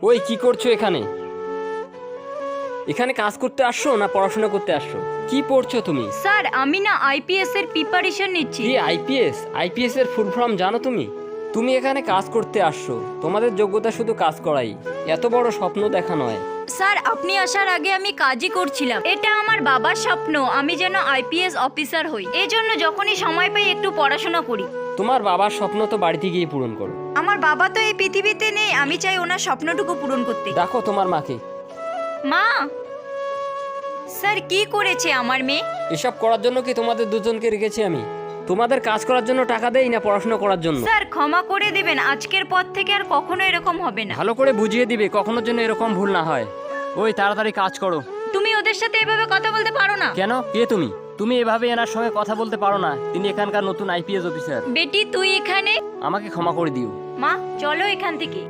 ওই কি করছো এখানে? এখানে কাজ করতে আসছো না পড়াশোনা করতে আসছো? কি পড়ছো তুমি? স্যার আমি না আইপিএস এর প্রিপারেশন নিচ্ছি। কি আইপিএস? আইপিএস এর ফুল ফর্ম জানো তুমি? তুমি এখানে কাজ করতে আসছো, তোমাদের যোগ্যতা শুধু কাজ করাই, এত বড় স্বপ্ন দেখা নয়। স্যার আপনি আসার আগে আমি কাজই করছিলাম। এটা আমার বাবার স্বপ্ন, আমি যেন আইপিএস অফিসার হই। এই জন্য যখনই সময় পাই একটু পড়াশোনা করি। তোমার বাবার স্বপ্ন তো বাড়িতে গিয়ে পূরণ করো। আমার বাবা তো এই পৃথিবীতে নেই, আমি চাই ওনার স্বপ্নটুকু পূরণ করতে। দেখো তোমার মাকে। মা, স্যার কি করেছে আমার মেয়ে? এসব করার জন্য কি তোমাদের দুজনকে রেখেছি আমি? তোমাদের কাজ করার জন্য টাকা দেই না পড়াশোনা করার জন্য? স্যার ক্ষমা করে দেবেন, আজকের পর থেকে আর কখনো এরকম হবে না। ভালো করে বুঝিয়ে দিবে কখনো যেন এরকম ভুল না হয়। ওই তাড়াতাড়ি কাজ করো। তুমি ওদের সাথে এভাবে কথা বলতে পারো না। কেন? কে তুমি? তুমি এভাবে এনার সঙ্গে কথা বলতে পারো না, তিনি এখানকার নতুন আইপিএস অফিসার। বেটি তুই এখানে? আমাকে ক্ষমা করে দিও। মা চলো এখান থেকে।